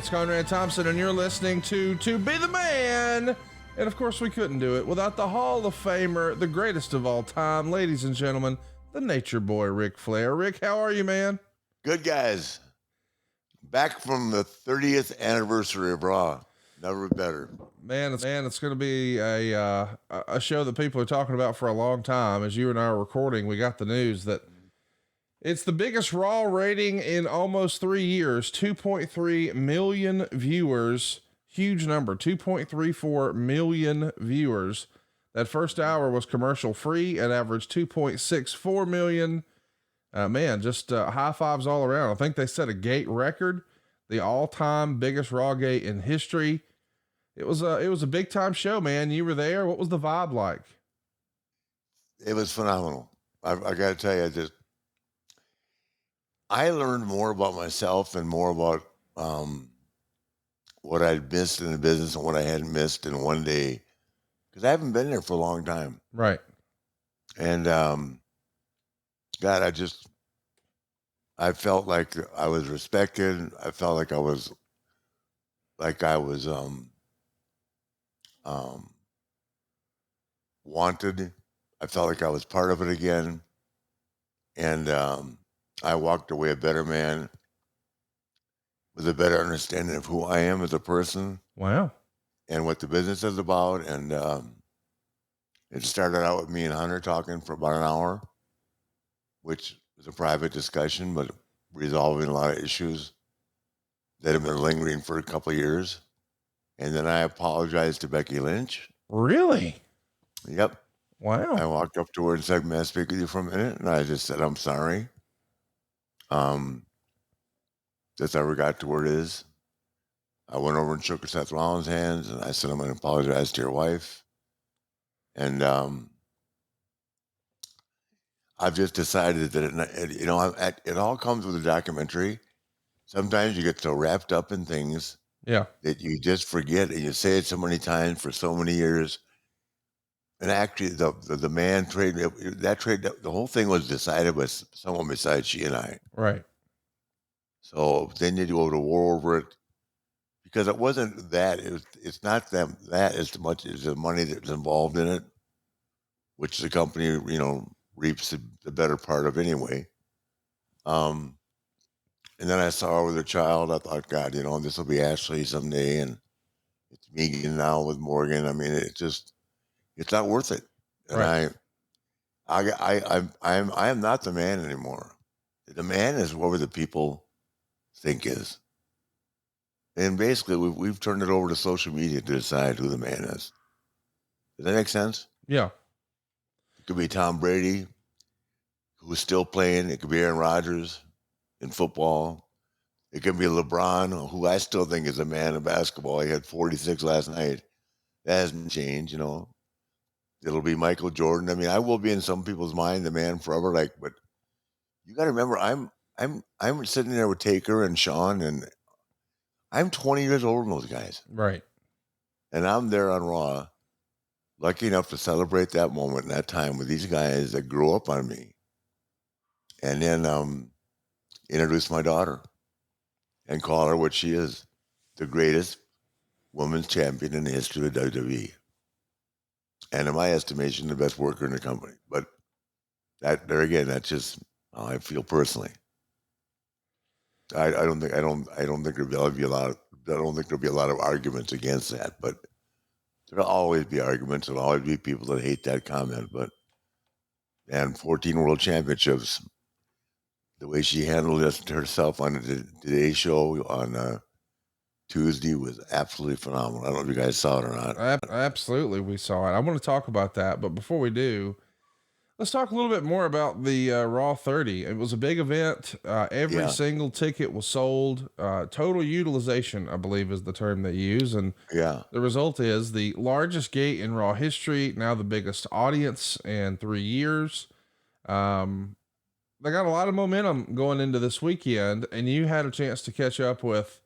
it's Conrad Thompson, and you're listening to Be the Man. And of course, we couldn't do it without the Hall of Famer, the greatest of all time, ladies and gentlemen, the Nature Boy Ric Flair. Rick, how are you, man? Good, guys. Back from the 30th anniversary of Raw. Never better. Man, it's going to be a show that people are talking about for a long time. As you and I are recording, we got the news that it's the biggest Raw rating in almost 3 years, 2.3 million viewers. Huge number, 2.34 million viewers. That first hour was commercial free and averaged 2.64 million. Man, just high fives all around. I think they set a gate record, the all-time biggest Raw gate in history. It was a big time show, man. You were there. What was the vibe like? It was phenomenal. I got to tell you, I learned more about myself and more about what I'd missed in the business and what I hadn't missed in one day, because I haven't been there for a long time. Right. And God, I felt like I was respected. I felt like I was wanted. I felt like I was part of it again. And I walked away a better man with a better understanding of who I am as a person. Wow. And what the business is about. And it started out with me and Hunter talking for about an hour, which was a private discussion, but resolving a lot of issues that have been lingering for a couple of years. And then I apologized to Becky Lynch. Really? Yep. Wow. I walked up to her and said, "May I speak with you for a minute?" And I just said, "I'm sorry. That's how we got to where it is." I went over and shook Seth Rollins' hands, and I said, "I'm going to apologize to your wife." And I've just decided that it all comes with a documentary. Sometimes you get so wrapped up in things, that you just forget, and you say it so many times for so many years. And actually, the man trade, the whole thing was decided by someone besides she and I. Right. So then you go to war over it, because it wasn't that. It's not that as much as the money that's involved in it, which the company, reaps the better part of anyway. And then I saw her with her child. I thought, God, this will be Ashley someday, and it's Megan now with Morgan. I mean, it's not worth it. And right. I am not the man anymore. The man is whatever the people think is. And basically, we've turned it over to social media to decide who the man is. Does that make sense? Yeah. It could be Tom Brady, who's still playing. It could be Aaron Rodgers in football. It could be LeBron, who I still think is a man in basketball. He had 46 last night. That hasn't changed, It'll be Michael Jordan. I mean, I will be in some people's mind the man forever. But you got to remember, I'm sitting there with Taker and Sean, and I'm 20 years older than those guys. Right. And I'm there on Raw, lucky enough to celebrate that moment and that time with these guys that grew up on me. And then introduce my daughter and call her what she is, the greatest women's champion in the history of WWE. And in my estimation, the best worker in the company. But that's just how I feel personally. I don't think there'll be a lot of arguments against that, but there'll always be arguments. There'll always be people that hate that comment. And 14 world championships, the way she handled it herself on the Today Show on Tuesday was absolutely phenomenal. I don't know if you guys saw it or not. Absolutely, we saw it. I want to talk about that, but before we do, let's talk a little bit more about the Raw 30. It was a big event. Every single ticket was sold. Total utilization, I believe, is the term they use. And the result is the largest gate in Raw history, now the biggest audience in 3 years. They got a lot of momentum going into this weekend, and you had a chance to catch up with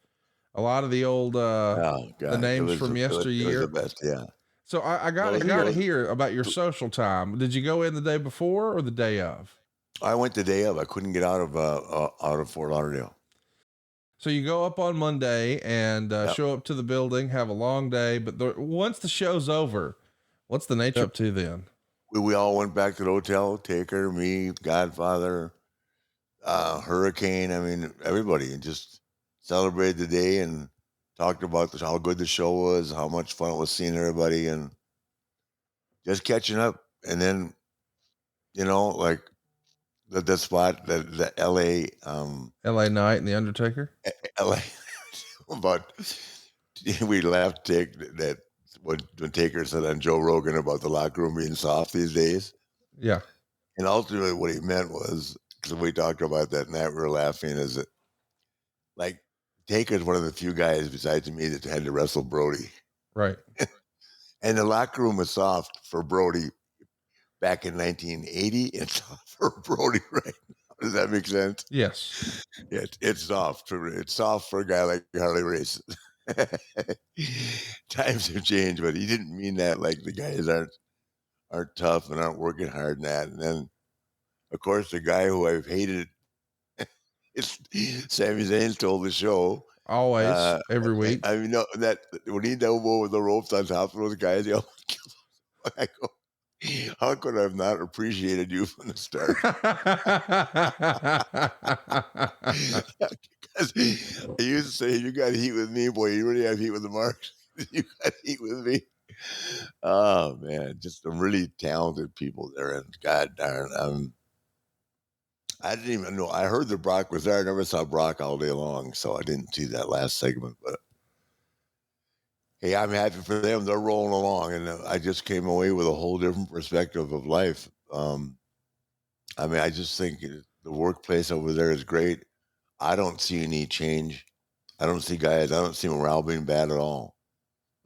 a lot of the old the names from yesteryear. It was the best, yeah. So I got to hear about your social time. Did you go in the day before or the day of? I went the day of. I couldn't get out of Fort Lauderdale. So you go up on Monday and Yep. show up to the building, have a long day, but once the show's over, what's the Nature up to then? We all went back to the hotel, Taker, me, Godfather, Hurricane. I mean, everybody, and just celebrated the day and talked about how good the show was, how much fun it was seeing everybody, and just catching up. And then, like the spot, the LA, LA Knight and the Undertaker. LA, but we laughed that when Taker said on Joe Rogan about the locker room being soft these days. Yeah. And ultimately what he meant was, because we talked about that night, we were laughing, is that like Taker's one of the few guys besides me that had to wrestle Brody. Right. And the locker room was soft for Brody back in 1980. It's soft for Brody right now. Does that make sense? Yes. It's soft. It's soft for a guy like Harley Race. Times have changed, but he didn't mean that. Like the guys aren't tough and aren't working hard in that. And then, of course, the guy who I've hated, it's Sami Zayn stole the show. Always, every week. I mean, no, that when he elbow with the ropes on top of those guys, I go, how could I have not appreciated you from the start? Because I used to say, you got heat with me, boy. You really have heat with the Marks. You got heat with me. Oh, man. Just some really talented people there. And God darn, I didn't even know. I heard that Brock was there. I never saw Brock all day long, so I didn't see that last segment. But hey, I'm happy for them. They're rolling along, and I just came away with a whole different perspective of life. I mean, I just think the workplace over there is great. I don't see any change. I don't see morale being bad at all.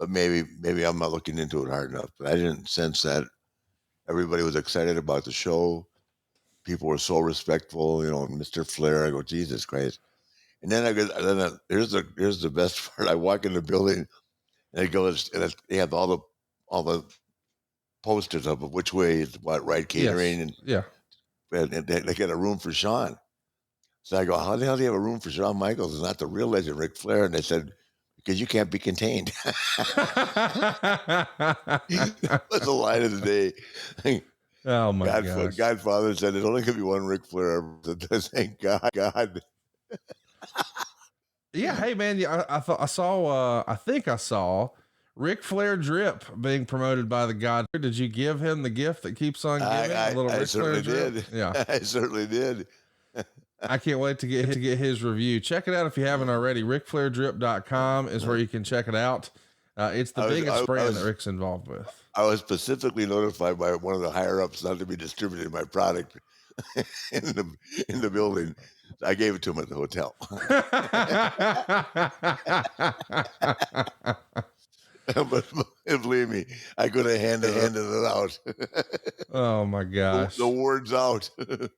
But maybe I'm not looking into it hard enough. But I didn't sense that. Everybody was excited about the show. People were so respectful, Mr. Flair. I go, Jesus Christ. And then here's the best part. I walk in the building and it goes, and they have all the posters of which way is what, right, catering. Yes. And they get a room for Shawn. So I go, how the hell do you have a room for Shawn Michaels? It's not the real legend, Ric Flair. And they said, because you can't be contained. That was the line of the day. Oh my God! Godfather said there's only gonna be one Ric Flair. Thank God. Yeah. Hey man. Yeah. I think I saw Ric Flair Drip being promoted by the God. Did you give him the gift that keeps on giving? I certainly did. Yeah. I certainly did. I can't wait to get his review. Check it out if you haven't already. RicFlairDrip.com is where you can check it out. It's the biggest brand that Ric's involved with. I was specifically notified by one of the higher ups not to be distributing my product in the building. I gave it to him at the hotel. But believe me, I could have handed it out. Oh my gosh. The word's out.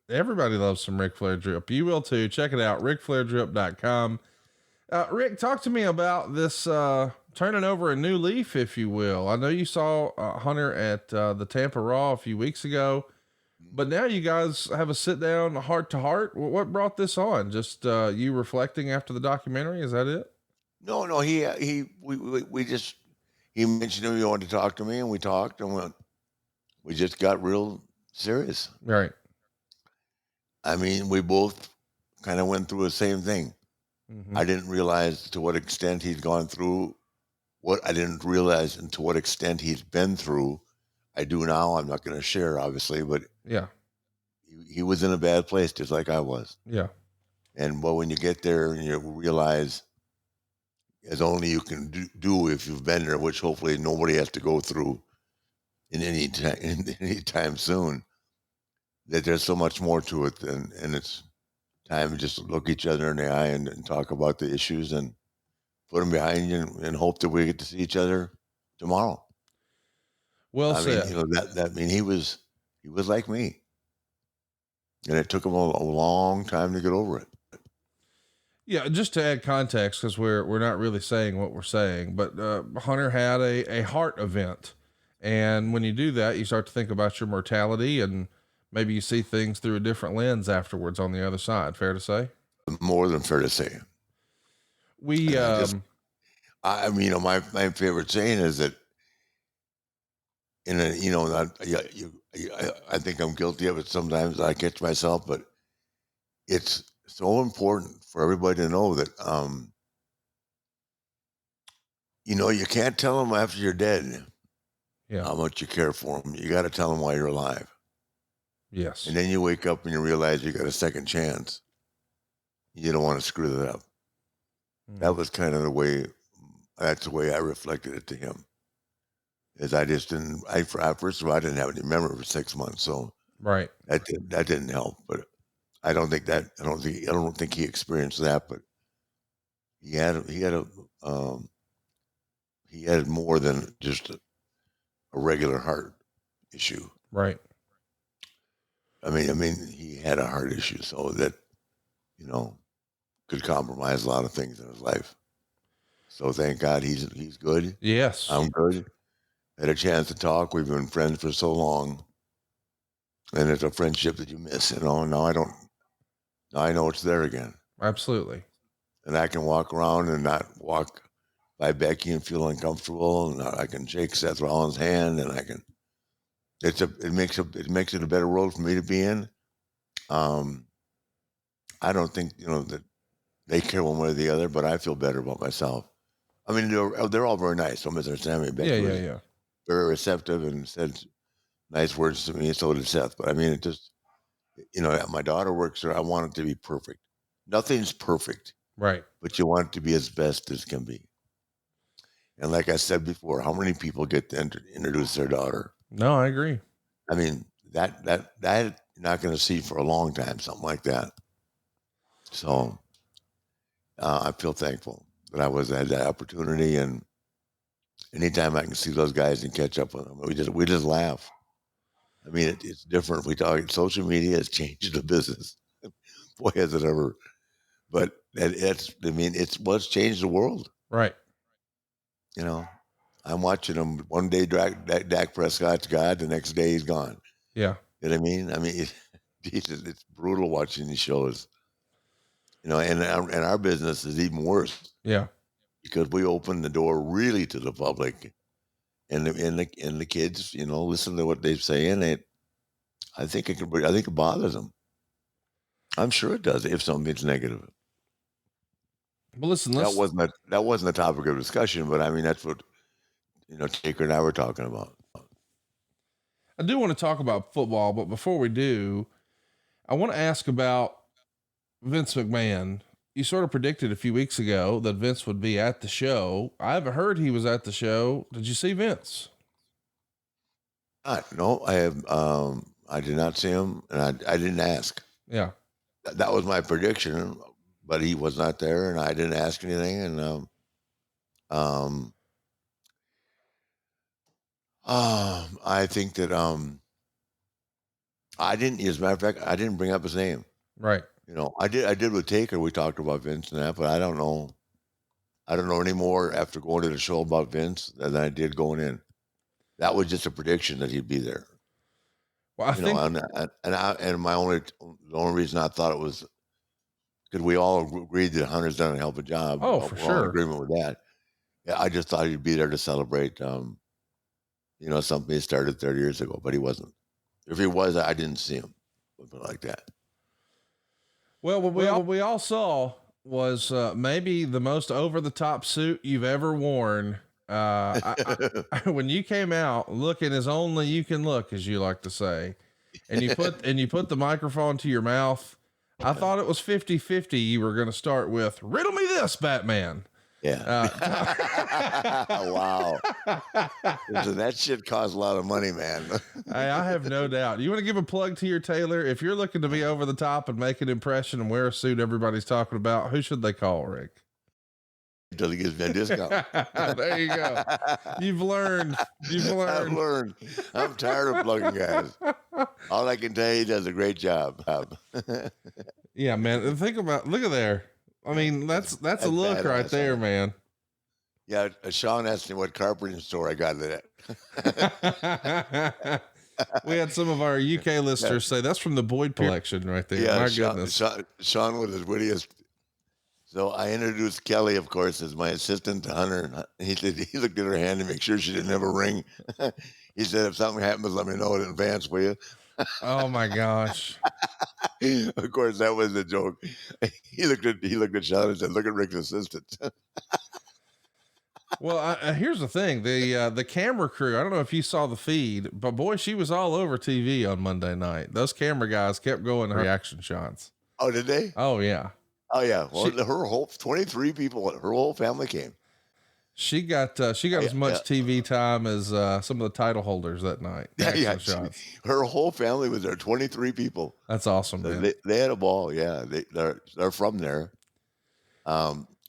Everybody loves some Ric Flair Drip. You will too. Check it out. RicFlairDrip.com. Ric, talk to me about this, turning over a new leaf, if you will. I know you saw Hunter at the Tampa Raw a few weeks ago, but now you guys have a sit down heart to heart. What brought this on? Just you reflecting after the documentary? Is that it? No, he mentioned he wanted to talk to me, and we talked, and we just got real serious. Right. I mean, we both kind of went through the same thing. Mm-hmm. I didn't realize to what extent he'd gone through what I didn't realize, and to what extent he's been through. I do now. I'm not going to share, obviously, but yeah, he was in a bad place just like I was. Yeah. And when you get there and you realize, as only you can do if you've been there, which hopefully nobody has to go through in any time soon, that there's so much more to it, and it's time to just look each other in the eye and talk about the issues and put them behind you and hope that we get to see each other tomorrow. Well said. I mean, he was like me, and it took him a long time to get over it. Yeah, just to add context, because we're not really saying what we're saying, but Hunter had a heart event, and when you do that, you start to think about your mortality, and maybe you see things through a different lens afterwards on the other side. Fair to say? More than fair to say. We, I mean, my favorite saying is that I think I'm guilty of it sometimes. I catch myself, but it's so important for everybody to know that, you can't tell them after you're dead yeah. how much you care for them. You got to tell them while you're alive. Yes. And then you wake up and you realize you got a second chance. You don't want to screw that up. That was kind of that's the way I reflected it to him. Is I just didn't, first of all, I didn't have any memory for 6 months. So Right. that didn't help, but I don't think he experienced that, but he had more than just a regular heart issue. Right. I mean, he had a heart issue, so that, could compromise a lot of things in his life. So thank God he's good. Yes. I'm good. Had a chance to talk. We've been friends for so long, and it's a friendship that you miss. Now I know it's there again. Absolutely. And I can walk around and not walk by Becky and feel uncomfortable, and I can shake Seth Rollins' hand, and it makes it a better world for me to be in. I don't think that they care one way or the other, but I feel better about myself. I mean, they're all very nice. Don't misunderstand me. Becky was very receptive and said nice words to me, and so did Seth. But I mean, it just, my daughter works there. I want it to be perfect. Nothing's perfect. Right. But you want it to be as best as can be. And like I said before, how many people get to introduce their daughter? No, I agree. I mean, that you're not going to see for a long time, something like that. So I feel thankful that I had that opportunity, and anytime I can see those guys and catch up with them, we just laugh. I mean, it's different. We talk. Social media has changed the business. Boy, has it ever! But it's what's changed the world. Right. I'm watching him one day. Dak Prescott's God. The next day he's gone. Yeah. You know what I mean? I mean, it's brutal watching these shows. And our business is even worse. Yeah. Because we open the door really to the public, and the kids, listen to what they're saying. I think it bothers them. I'm sure it does if something's negative. Well, listen, that wasn't a topic of discussion, but I mean that's what Taker and I were talking about. I do want to talk about football, but before we do, I want to ask about Vince McMahon. You sort of predicted a few weeks ago that Vince would be at the show. I haven't heard he was at the show. Did you see Vince? No, I have. I did not see him, and I didn't ask. Yeah, that was my prediction, but he was not there, and I didn't ask anything. And I think that I didn't. As a matter of fact, I didn't bring up his name. Right. I did with Taker. We talked about Vince and that, but I don't know any more after going to the show about Vince than I did going in. That was just a prediction that he'd be there. Well, I think, the only reason I thought it was because we all agreed that Hunter's done a hell of a job. Oh, for We're sure. all in agreement with that. Yeah, I just thought he'd be there to celebrate, something he started 30 years ago, but he wasn't. If he was, I didn't see him. Something like that. Well, what we all saw was maybe the most over-the-top suit you've ever worn. When you came out looking as only you can look, as you like to say, and you put the microphone to your mouth, I thought it was 50-50. You were going to start with "Riddle me this, Batman." Yeah. Wow. So that shit costs a lot of money, man. I have no doubt. You want to give a plug to your tailor? If you're looking to be over the top and make an impression and wear a suit everybody's talking about, who should they call, Rick? Until he gives me a discount. There you go. You've learned. I've learned. I'm tired of plugging guys. All I can tell you, he does a great job. Yeah, man. Look at there. I mean, that's a look right there, man. Yeah, Sean asked me what carpeting store I got it at. We had some of our UK listeners say that's from the Boyd collection right there. Yeah, My goodness. Sean with his wittiest So I introduced Kelly, of course, as my assistant to Hunter. And he said he looked at her hand to make sure she didn't have a ring. He said, if something happens, let me know in advance, will you? Oh my gosh. Of course, that was the joke. He looked at Charlotte and said, look at Rick's assistant. Well, here's the thing. The camera crew, I don't know if you saw the feed, but boy, she was all over TV on Monday night. Those camera guys kept going reaction shots. Oh, did they? Oh yeah. Oh yeah. Well, her whole 23 people, her whole family came. She got as much TV time as some of the title holders that night. Yeah. Her whole family was there. 23 people. That's awesome, man. They had a ball. Yeah, they're from there.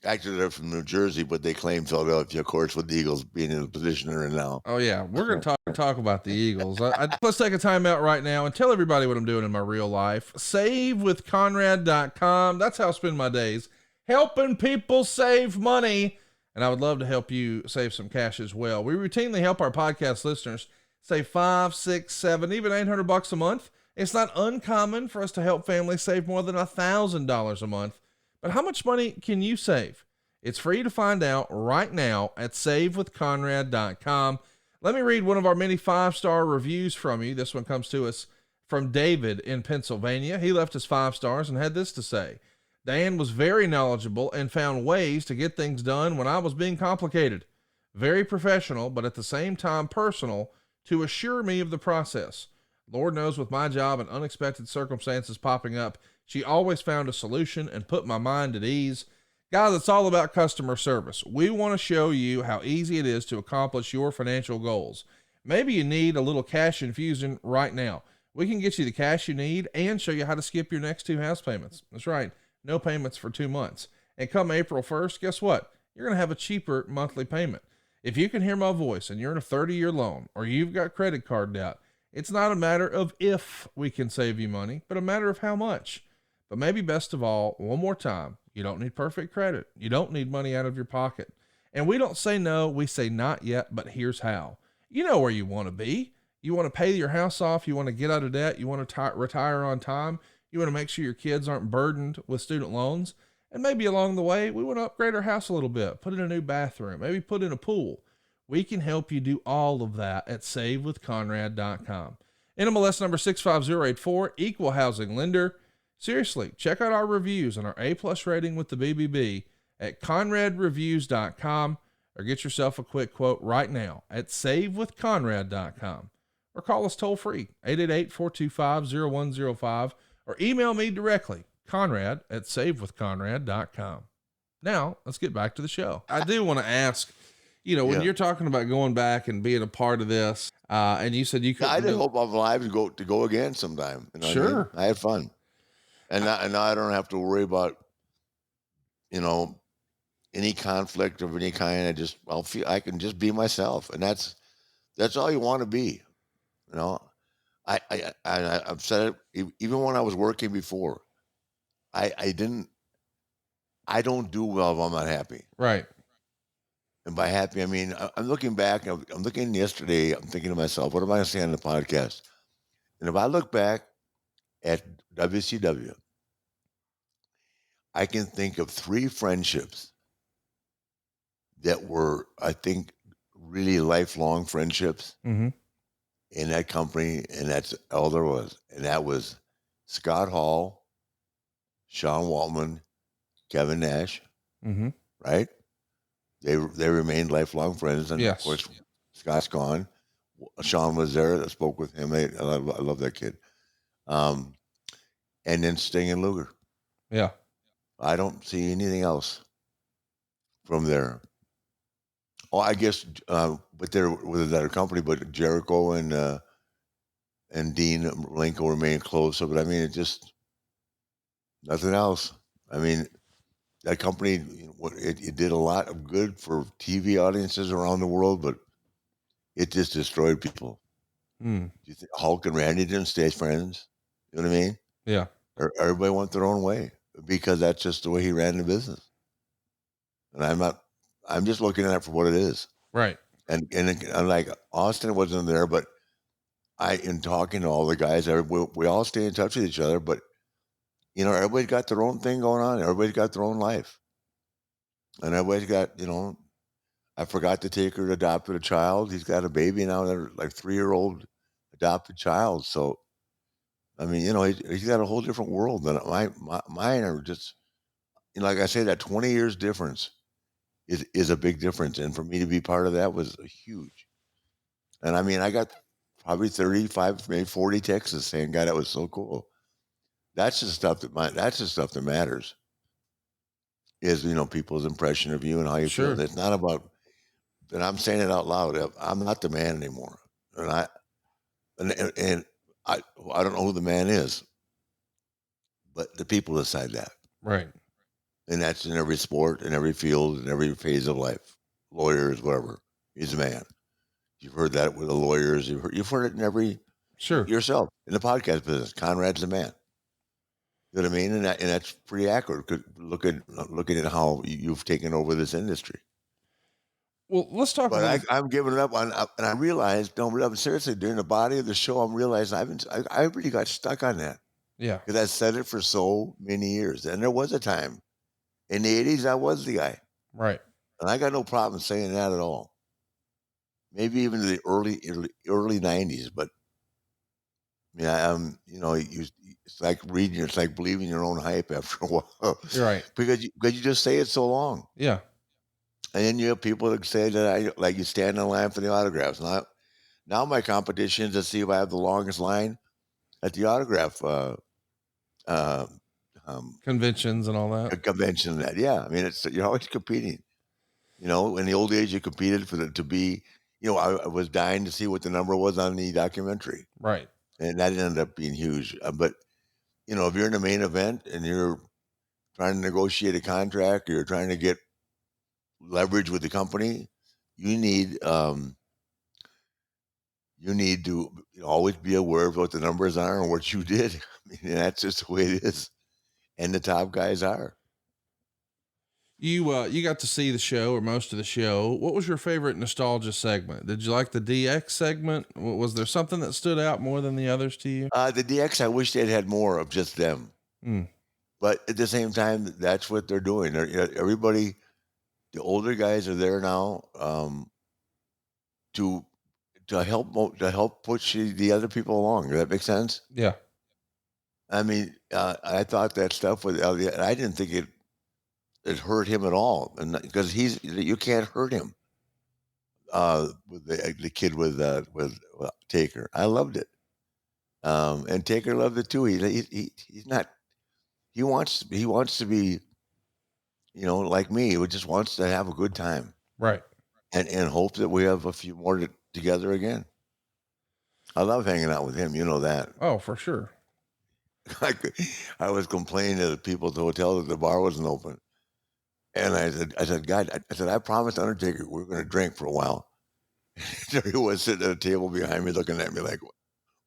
Actually, they're from New Jersey, but they claim Philadelphia, of course, with the Eagles being in the position they're in now. Oh yeah, we're going to talk about the Eagles. Let's take a time out right now and tell everybody what I'm doing in my real life. SaveWithConrad.com. That's how I spend my days, helping people save money. And I would love to help you save some cash as well. We routinely help our podcast listeners save $500, $600, $700, even $800 a month. It's not uncommon for us to help families save more than $1,000 a month. But how much money can you save? It's free to find out right now at SaveWithConrad.com. Let me read one of our many 5-star reviews from you. This one comes to us from David in Pennsylvania. He left us 5 stars and had this to say. Dan was very knowledgeable and found ways to get things done when I was being complicated. Very professional, but at the same time personal, to assure me of the process. Lord knows with my job and unexpected circumstances popping up, she always found a solution and put my mind at ease. Guys, it's all about customer service. We want to show you how easy it is to accomplish your financial goals. Maybe you need a little cash infusion right now. We can get you the cash you need and show you how to skip your next 2 house payments. That's right. No payments for 2 months. And come April 1st, guess what? You're going to have a cheaper monthly payment. If you can hear my voice and you're in a 30-year loan or you've got credit card debt, it's not a matter of if we can save you money, but a matter of how much. But maybe best of all, one more time, you don't need perfect credit. You don't need money out of your pocket. And we don't say no, we say not yet, but here's how. You know where you want to be. You want to pay your house off. You want to get out of debt. You want to retire on time. You want to make sure your kids aren't burdened with student loans. And maybe along the way, we want to upgrade our house a little bit, put in a new bathroom, maybe put in a pool. We can help you do all of that at SaveWithConrad.com. NMLS number 65084, equal housing lender. Seriously, check out our reviews and our A+ rating with the BBB at ConradReviews.com or get yourself a quick quote right now at SaveWithConrad.com or call us toll free 888-425-0105 or email me directly, Conrad@SaveWithConrad.com. Now, let's get back to the show. I do want to ask, when you're talking about going back and being a part of this, and you said you could. I just hope I'm alive to go again sometime. Sure. I had fun. And now I don't have to worry about, any conflict of any kind. I can just be myself. And that's all you want to be. I've said it even when I was working before. I don't do well if I'm not happy. Right. And by happy, I mean, I'm looking back, I'm looking yesterday, I'm thinking to myself, what am I going to say on the podcast? And if I look back at WCW, I can think of 3 friendships that were, I think, really lifelong friendships in that company, and that's all there was. And that was Scott Hall, Sean Waltman, Kevin Nash, right? They remained lifelong friends, and yes. Of course, Scott's gone. Sean was there. I spoke with him. I love that kid. And then Sting and Luger. Yeah, I don't see anything else from there. Oh, I guess, but there was that company, but Jericho and Dean Malenko remained closer. But I mean, it just nothing else. I mean, that company, it did a lot of good for TV audiences around the world, but it just destroyed people. You think Hulk and Randy didn't stay friends? You know what I mean? Yeah. Everybody went their own way because that's just the way he ran the business. And I'm just looking at it for what it is. Right. And like Austin wasn't there, but in talking to all the guys, we all stay in touch with each other, but everybody got their own thing going on. Everybody's got their own life. And everybody's got, you know, I forgot to take her to adopted a child. He's got a baby now, they're like 3-year-old adopted child. So, I mean, you know, he's got a whole different world than mine are just, you know, like I say, that 20 years difference is a big difference. And for me to be part of that was huge. And I mean, I got probably 35, maybe 40 texts saying, God, that was so cool. That's the stuff that matters. Is, you know, people's impression of you and how you Sure. feel. It's not about, and I'm saying it out loud. I'm not the man anymore, and I don't know who the man is, but the people decide that, Right. and that's in every sport, in every field, in every phase of life. Lawyers, whatever, he's a man. You've heard that with the lawyers. You've heard it in every Sure. yourself in the podcast business. Conrad's the man. You know what I mean? And that's pretty accurate. Looking at how you've taken over this industry. Well, let's talk But I'm giving it up on, and I realized, no, seriously, during the body of the show, I'm realizing I really got stuck on that. Yeah. Because I said it for so many years. And there was a time in the 80s, I was the guy. Right. And I got no problem saying that at all. Maybe even the early 90s. But I mean, you know, it's like reading, it's like believing your own hype after a while. You're right. because you just say it so long. Yeah. And then you have people that say that like you stand in line for the autographs. Now my competition is to see if I have the longest line at the autograph Conventions and all that. convention. That, yeah, I mean, you're always competing. You know, in the old days, you competed to be. You know, I was dying to see what the number was on the documentary, Right. and that ended up being huge. But you know, if you're in the main event and you're trying to negotiate a contract, or you're trying to get leverage with the company, you need to always be aware of what the numbers are and what you did. I mean, that's just the way it is, and the top guys are. You got to see the show or most of the show. What was your favorite nostalgia segment? Did you like the DX segment? Was there something that stood out more than the others to you? The DX, I wish they'd had more of just them. But at the same time, that's what they're doing. Everybody, the older guys are there now to help push the other people along. Does that make sense? Yeah. I mean, I thought that stuff with Elliot, I didn't think it hurt him at all, and because you can't hurt him. With the kid with Taker, I loved it, and Taker loved it too. He's not. He wants to be, you know, like me. He just wants to have a good time, Right. and hope that we have a few more together again. I love hanging out with him. You know that. Oh, for sure. I was complaining to the people at the hotel that the bar wasn't open. And I said, God, I promised Undertaker we were going to drink for a while. There he was sitting at a table behind me looking at me like,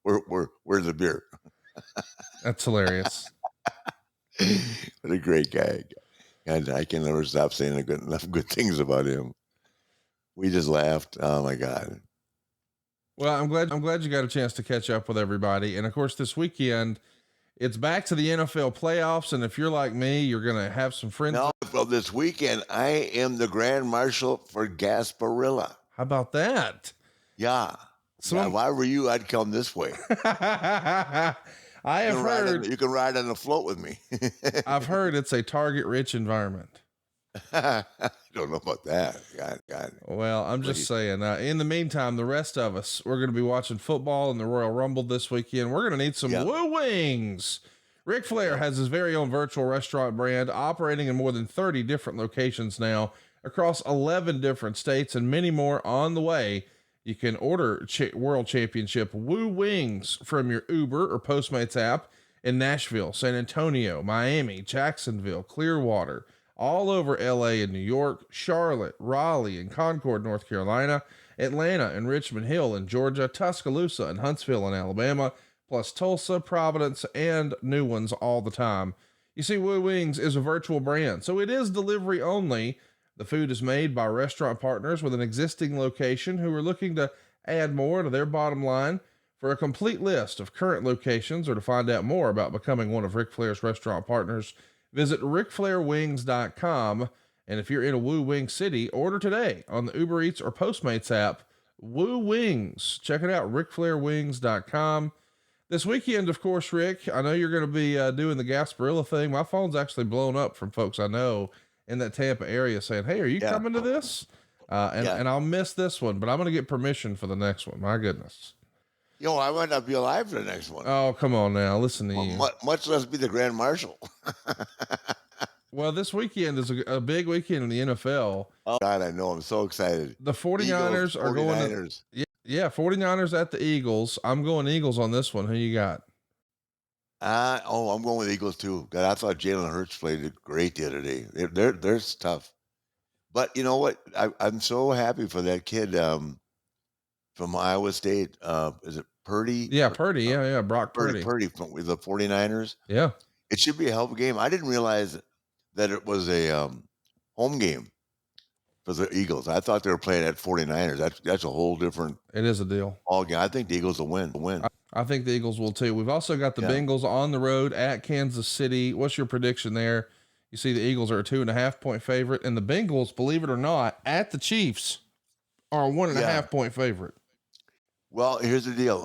where's the beer? That's hilarious. What a great guy. And I can never stop saying enough good things about him. We just laughed. Oh my God. Well, I'm glad you got a chance to catch up with everybody. And of course, this weekend, it's back to the NFL playoffs. And if you're like me, you're going to have some friends. No, well, this weekend, I am the Grand Marshal for Gasparilla. How about that? Yeah. Yeah, why were you? I'd come this way. I have heard you can ride on the float with me. I've heard it's a target rich environment. I don't know about that. God. Well, I'm just saying, in the meantime, the rest of us, we're going to be watching football in the Royal Rumble this weekend. We're going to need some Wooo Wings. Ric Flair has his very own virtual restaurant brand operating in more than 30 different locations now across 11 different states and many more on the way. You can order World Championship Wooo Wings from your Uber or Postmates app in Nashville, San Antonio, Miami, Jacksonville, Clearwater, all over LA and New York, Charlotte, Raleigh and Concord, North Carolina, Atlanta and Richmond Hill in Georgia, Tuscaloosa and Huntsville in Alabama, plus Tulsa, Providence, and new ones all the time. You see, Wooo Wings is a virtual brand, so it is delivery only. The food is made by restaurant partners with an existing location who are looking to add more to their bottom line. For a complete list of current locations or to find out more about becoming one of Ric Flair's restaurant partners, visit RicFlairWings.com And if you're in a Woo Wing city, order today on the Uber Eats or Postmates app. Woo Wings. Check it out, RicFlairWings.com. This weekend, of course, Rick, I know you're going to be doing the Gasparilla thing. My phone's actually blown up from folks I know in that Tampa area saying, hey, are you coming to this? And I'll miss this one, but I'm going to get permission for the next one. My goodness. I might not be alive for the next one. Oh, come on now. Listen to you. Much less be the Grand Marshal. Well, this weekend is a big weekend in the NFL. Oh, God, I know. I'm so excited. The 49ers are going to, yeah, 49ers at the Eagles. I'm going Eagles on this one. Who you got? I'm going with Eagles too. God, I thought Jalen Hurts played great the other day. They're tough. But you know what? I'm so happy for that kid from Iowa State. Is it Purdy? Yeah, Purdy. Yeah. Brock Purdy. Purdy with the 49ers. Yeah. It should be a hell of a game. I didn't realize that it was a home game for the Eagles. I thought they were playing at 49ers. That's a whole different. It is a deal. All game. I think the Eagles will win. I think the Eagles will too. We've also got the Bengals on the road at Kansas City. What's your prediction there? You see the Eagles are a 2.5 point favorite, and the Bengals, believe it or not, at the Chiefs are a 1.5 point favorite. Well, here's the deal.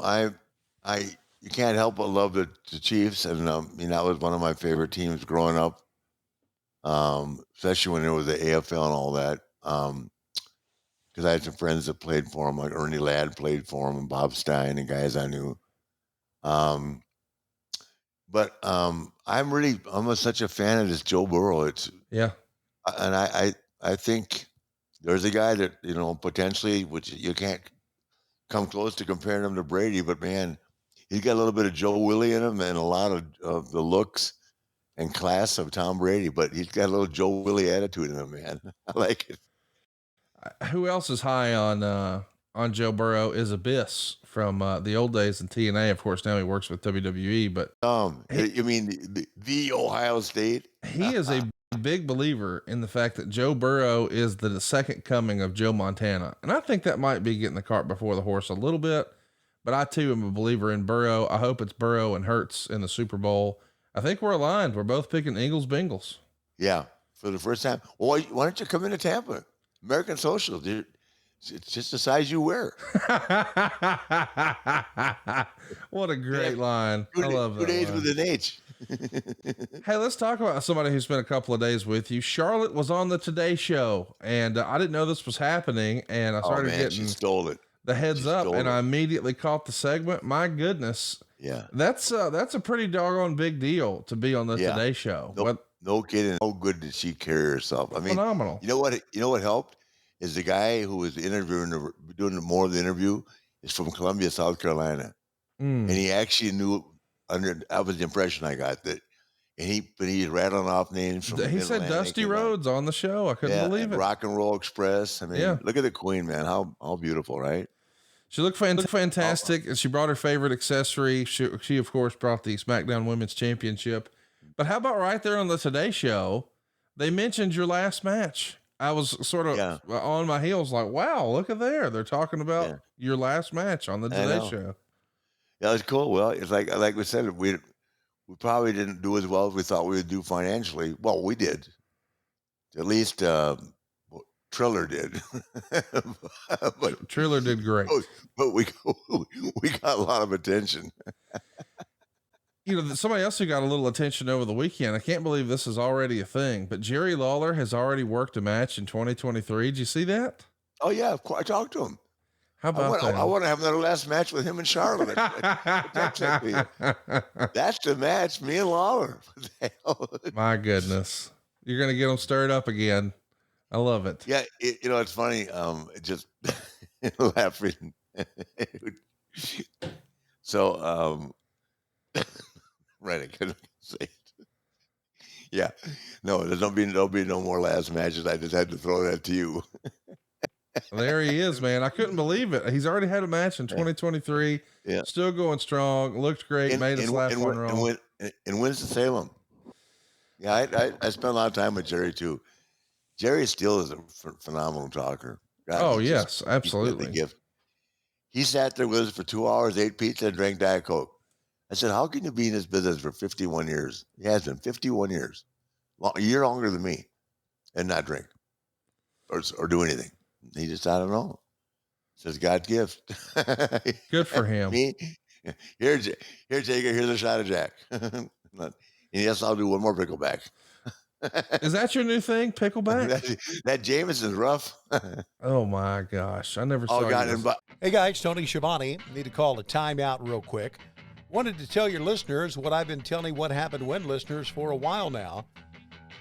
You can't help but love the Chiefs, and that was one of my favorite teams growing up. Especially when there was the AFL and all that. Because I had some friends that played for him, like Ernie Ladd played for him, and Bob Stein, and guys I knew. But I'm such a fan of this Joe Burrow. And I think there's a guy that potentially, which you can't come close to comparing him to Brady, but man, he's got a little bit of Joe Willie in him and a lot of the looks and class of Tom Brady, but he's got a little Joe Willie attitude in him, man. I like it. Who else is high on Joe Burrow is Abyss from the old days in TNA. Of course, now he works with WWE, but you mean the Ohio State? He is a big believer in the fact that Joe Burrow is the second coming of Joe Montana. And I think that might be getting the cart before the horse a little bit, but I too am a believer in Burrow. I hope it's Burrow and Hurts in the Super Bowl. I think we're aligned. We're both picking Eagles, Bengals. Yeah, for the first time. Well, why don't you come into Tampa? American Social, dude. It's just the size you wear. What a great line. I love that. 2 days with an H. Hey, let's talk about somebody who spent a couple of days with you. Charlotte was on the Today Show, and I didn't know this was happening, and I started getting she stole it. The heads up, and I immediately caught the segment. My goodness. Yeah. That's a pretty doggone big deal to be on the Today Show. No kidding. How good did she carry herself? I mean, phenomenal. You know what helped is the guy who was doing more of the interview is from Columbia, South Carolina. And he actually knew that was the impression I got that. And he's rattling off names from he said Dusty Rhodes on the show. I couldn't believe it. Rock and Roll Express. I mean, look at the Queen, man. How beautiful, right? She looked fantastic, and she brought her favorite accessory. She of course brought the SmackDown Women's Championship. But how about right there on the Today Show, they mentioned your last match. I was sort of on my heels, like, wow, look at there. They're talking about your last match on the Today Show. Yeah, it's cool. Well, it's like we said, we probably didn't do as well as we thought we would do financially. Well, we did. At least Triller did. But Triller did great. But we got a lot of attention. Somebody else who got a little attention over the weekend, I can't believe this is already a thing, but Jerry Lawler has already worked a match in 2023. Did you see that? Oh, yeah. I talked to him. How about that? I want to have another last match with him and Charlotte. That's the match, me and Lawler. My goodness. You're going to get them stirred up again. I love it. Yeah. It's funny. Just laughing. So, right, I couldn't say it. Yeah, no, there'll be no more last matches. I just had to throw that to you. There he is, man. I couldn't believe it. He's already had a match in 2023. Yeah, still going strong. Looked great. Made us laugh on Raw. In Winston-Salem. Yeah, I spent a lot of time with Jerry too. Jerry still is a phenomenal talker. God, yes, absolutely. He sat there with us for 2 hours, ate pizza, and drank Diet Coke. I said, how can you be in this business for 51 years? He has been 51 years, a year longer than me. and not drink or do anything. He just, I don't know. Says God's gift. Good for him. Me, here, Jake, here's a shot of Jack. And yes, I'll do one more pickleback. Is that your new thing, pickleback? that Jameson's rough. Oh my gosh, I never saw you. Hey guys, Tony Schiavone. Need to call a timeout real quick. Wanted to tell your listeners what I've been telling What Happened When listeners for a while now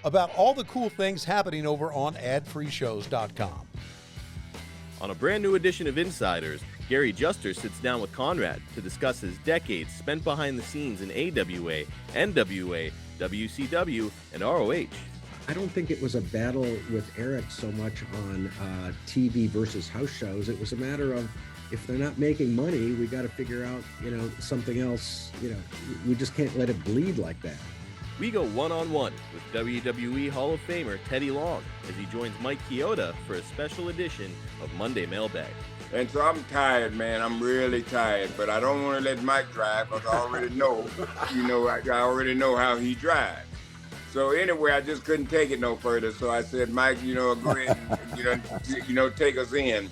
about all the cool things happening over on adfreeshows.com. On a brand new edition of Insiders, Gary Juster sits down with Conrad to discuss his decades spent behind the scenes in AWA, NWA, WCW, and ROH. I don't think it was a battle with Eric so much on TV versus house shows. It was a matter of, if they're not making money, we got to figure out, something else. We just can't let it bleed like that. We go one-on-one with WWE Hall of Famer Teddy Long as he joins Mike Chioda for a special edition of Monday Mailbag. And so I'm tired, man. I'm really tired, but I don't want to let Mike drive because I already know, I already know how he drives. So anyway, I just couldn't take it no further. So I said, Mike, go ahead and, take us in.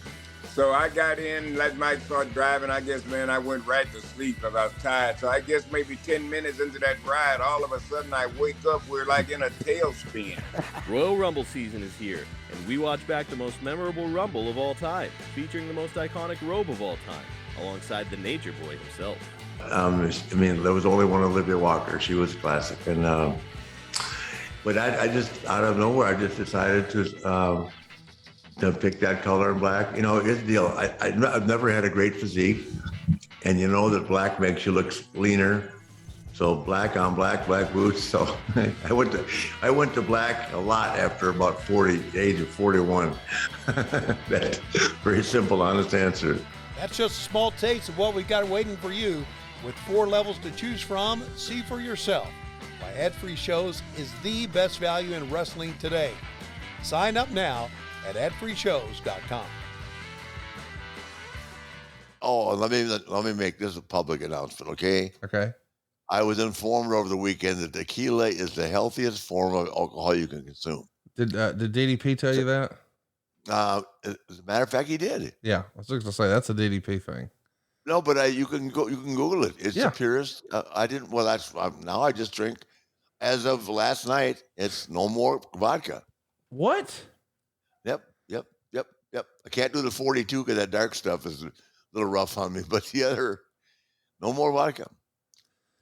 So I got in, let Mike start driving. I guess, man, I went right to sleep because I was tired. So I guess maybe 10 minutes into that ride, all of a sudden I wake up, we're like in a tailspin. Royal Rumble season is here, and we watch back the most memorable Rumble of all time, featuring the most iconic robe of all time, alongside the Nature Boy himself. There was only one Olivia Walker. She was classic. And but I just, out of nowhere, I just decided to pick that color in black. Here's the deal. I've never had a great physique, and that black makes you look leaner. So black on black boots. So I went to black a lot after about age of 41. That's very simple, honest answer. That's just a small taste of what we got waiting for you. With 4 levels to choose from, see for yourself why Ad-Free Shows is the best value in wrestling today. Sign up now at adfreeshows.com. Oh, let me make this a public announcement, okay? Okay. I was informed over the weekend that tequila is the healthiest form of alcohol you can consume. Did DDP tell you that? As a matter of fact, he did. Yeah, I was going to say that's a DDP thing. No, but you can Google it. It's the purest. Now I just drink. As of last night, it's no more vodka. What? Yep. I can't do the 42 because that dark stuff is a little rough on me. But the other, no more vodka.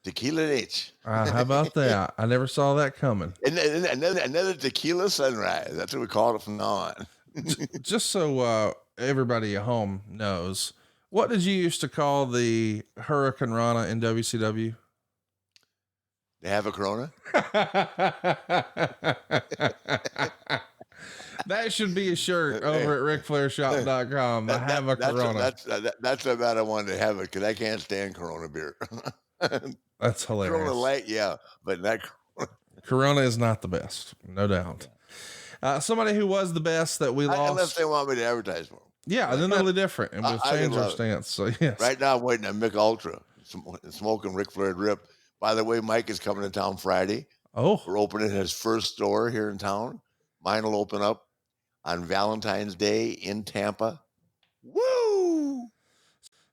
Tequila and H. How about that? I never saw that coming. And another tequila sunrise. That's what we call it from now on. Just so everybody at home knows, what did you used to call the Hurricane Rana in WCW? They have a Corona? That should be a shirt over at RicFlairShop.com. I have a Corona. That's how bad I wanted to have it because I can't stand Corona beer. That's hilarious. Corona Light, yeah, but that Corona is not the best, no doubt. Somebody who was the best that we lost. Unless they want me to advertise for them. Yeah, then they're really different, and we'll change our stance. So yes. Right now I'm waiting on Mick Ultra, smoking Ric Flair Drip. By the way, Mike is coming to town Friday. Oh. We're opening his first store here in town. Mine will open up on Valentine's Day in Tampa. Woo!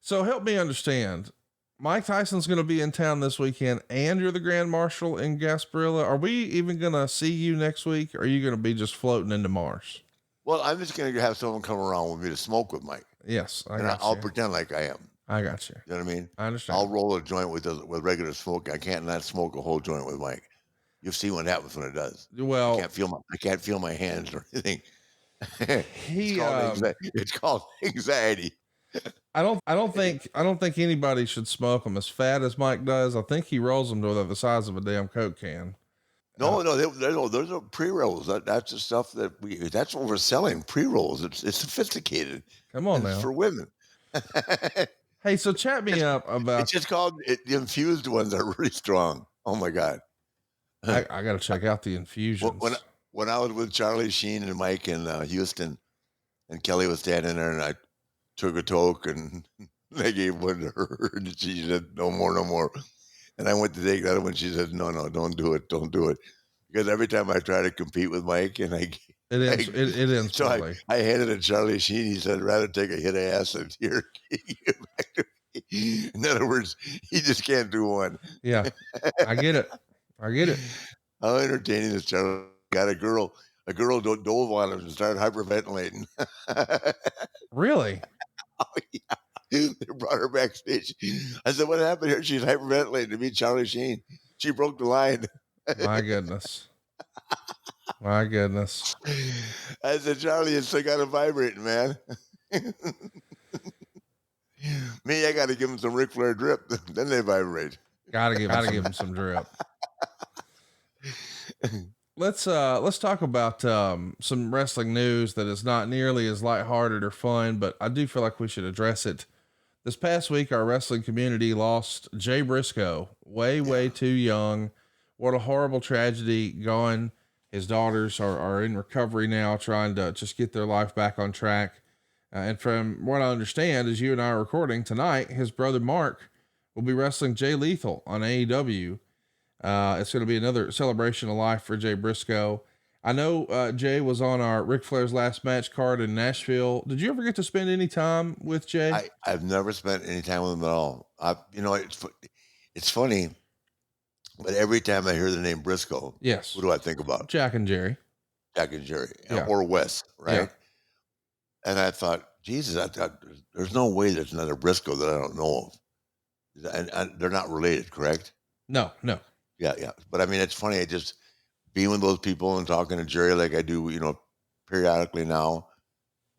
So help me understand. Mike Tyson's going to be in town this weekend, and you're the Grand Marshal in Gasparilla. Are we even going to see you next week? Or are you going to be just floating into Mars? Well, I'm just going to have someone come around with me to smoke with Mike. Yes, I'll pretend like I am. I got you. You know what I mean? I understand. I'll roll a joint with regular smoke. I can't not smoke a whole joint with Mike. You've seen what happens when it does. Well, I can't feel my hands or anything. It's called anxiety. I don't think anybody should smoke them as fat as Mike does. I think he rolls them to the size of a damn Coke can. No, those are pre-rolls. That's the stuff that's what we're selling. Pre-rolls. It's sophisticated. Come on now. For women. Hey, so chat me up about. It's just called the infused ones are really strong. Oh my God. I got to check out the infusions. When I was with Charlie Sheen and Mike in Houston, and Kelly was standing there, and I took a toke and I gave one to her, and she said, "No more, no more." And I went to take that one. She said, "No, don't do it, don't do it," because every time I try to compete with Mike and it ends so poorly. I handed it to Charlie Sheen. He said, "I'd rather take a hit of acid here." In other words, he just can't do one. Yeah, I get it. How entertaining is Charlie? Got a girl dove on him and started hyperventilating. Really? Oh, yeah. They brought her backstage. I said, "What happened here?" She's hyperventilating to meet Charlie Sheen. She broke the line. My goodness. My goodness. I said, "Charlie, it's still got it vibrating, man." Me, I got to give him some Ric Flair drip. Then they vibrate. Gotta give him some drip. Let's talk about some wrestling news that is not nearly as lighthearted or fun, but I do feel like we should address it. This past week, our wrestling community lost Jay Briscoe, way too young. What a horrible tragedy. Gone. His daughters are in recovery now, trying to just get their life back on track. And from what I understand, as you and I are recording tonight, his brother Mark will be wrestling Jay Lethal on AEW. It's going to be another celebration of life for Jay Briscoe. I know Jay was on our Ric Flair's Last Match card in Nashville. Did you ever get to spend any time with Jay? I've never spent any time with him at all. It's funny, but every time I hear the name Briscoe, yes, what do I think about? Jack and Jerry, yeah. Or Wes, right? Yeah. And I thought, Jesus, I thought there's no way there's another Briscoe that I don't know of. And they're not related, correct? No. Yeah. But I mean, it's funny. I just being with those people and talking to Jerry like I do, periodically now.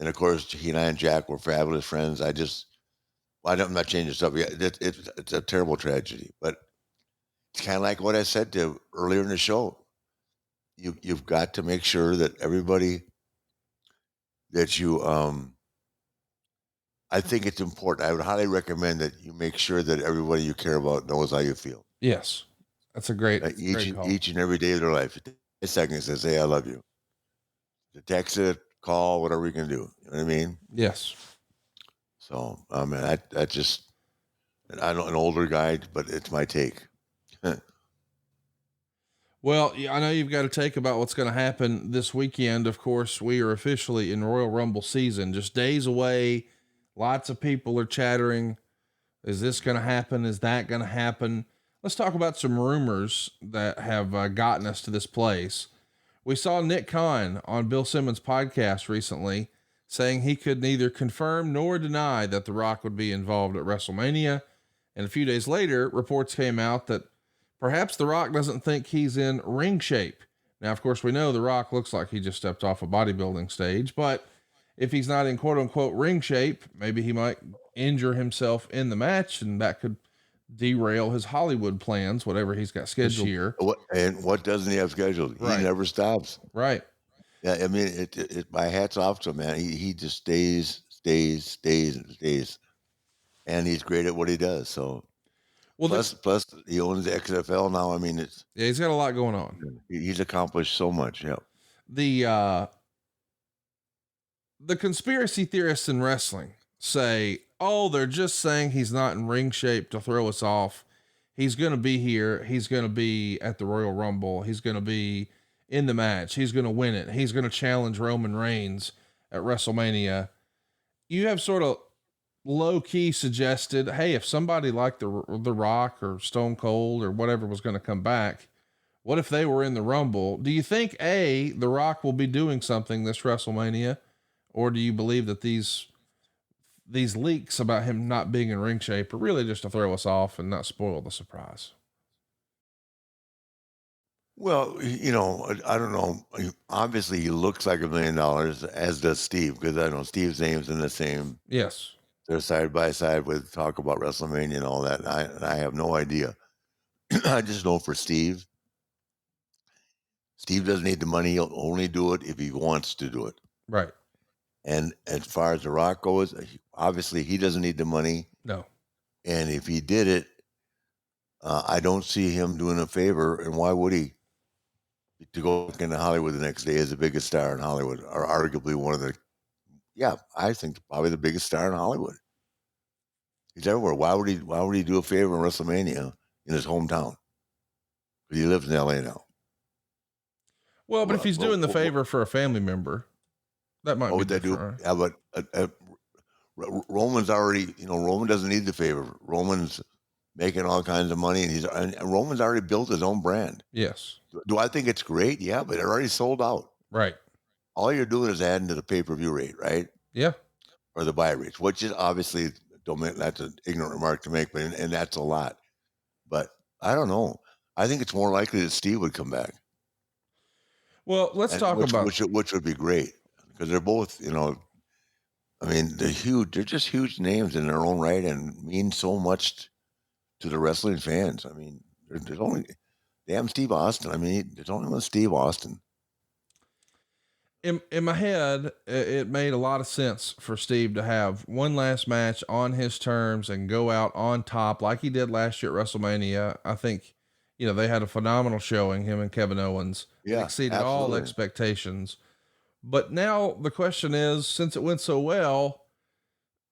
And of course, he and I and Jack were fabulous friends. I'm not changing stuff yet. It's a terrible tragedy, but it's kind of like what I said to earlier in the show. You've got to make sure that everybody that you, I think it's important. I would highly recommend that you make sure that everybody you care about knows how you feel. Yes. That's a great, each and every day of their life. A second says, "Hey, I love you." To text it, call, whatever you can do. You know what I mean? Yes. So, I'm an older guy, but it's my take. Well, I know you've got a take about what's going to happen this weekend. Of course, we are officially in Royal Rumble season, just days away. Lots of people are chattering. Is this going to happen? Is that going to happen? Let's talk about some rumors that have gotten us to this place. We saw Nick Khan on Bill Simmons' podcast recently saying he could neither confirm nor deny that The Rock would be involved at WrestleMania. And a few days later, reports came out that perhaps The Rock doesn't think he's in ring shape. Now, of course, we know The Rock looks like he just stepped off a bodybuilding stage, but if he's not in quote unquote ring shape, maybe he might injure himself in the match, and that could derail his Hollywood plans, whatever he's got scheduled here. What doesn't he have scheduled? Right. He never stops. Right. Yeah. I mean, my hat's off to him, man. He just stays. And he's great at what he does. So, well, plus he owns the XFL now. I mean, he's got a lot going on. He's accomplished so much. Yeah. The conspiracy theorists in wrestling say, "Oh, they're just saying he's not in ring shape to throw us off. He's going to be here. He's going to be at the Royal Rumble. He's going to be in the match. He's going to win it. He's going to challenge Roman Reigns at WrestleMania." You have sort of low key suggested, hey, if somebody like the Rock or Stone Cold or whatever was going to come back, what if they were in the Rumble? Do you think the Rock will be doing something this WrestleMania? Or do you believe that these leaks about him not being in ring shape are really just to throw us off and not spoil the surprise? Well, I don't know. Obviously, he looks like $1 million, as does Steve, because I know Steve's name's in the same. Yes. They're side by side with talk about WrestleMania and all that. And I have no idea. I just know for Steve doesn't need the money. He'll only do it if he wants to do it. Right. And as far as The Rock goes, obviously he doesn't need the money. No. And if he did it, I don't see him doing a favor. And why would he? To go back into Hollywood the next day as the biggest star in Hollywood, or arguably one of the, I think probably the biggest star in Hollywood. He's everywhere. Why would he do a favor in WrestleMania in his hometown? Because he lives in LA now. Well, but if he's doing the favor for a family member, that might what be would that do? different. Yeah, but Roman's already, Roman doesn't need the favor. Roman's making all kinds of money, and Roman's already built his own brand. Yes. Do I think it's great? Yeah, but it already sold out. Right. All you're doing is adding to the pay-per-view rate, right? Yeah. Or the buy rates, which is obviously, that's an ignorant remark to make, but and that's a lot. But I don't know. I think it's more likely that Steve would come back. Well, let's talk about which would be great, because they're both, I mean, they're huge. They're just huge names in their own right and mean so much to the wrestling fans. I mean, there's only damn Steve Austin. I mean, there's only one Steve Austin. In my head, it made a lot of sense for Steve to have one last match on his terms and go out on top like he did last year at WrestleMania. I think, they had a phenomenal showing, him and Kevin Owens. Yeah, exceeded all expectations. But now the question is, since it went so well,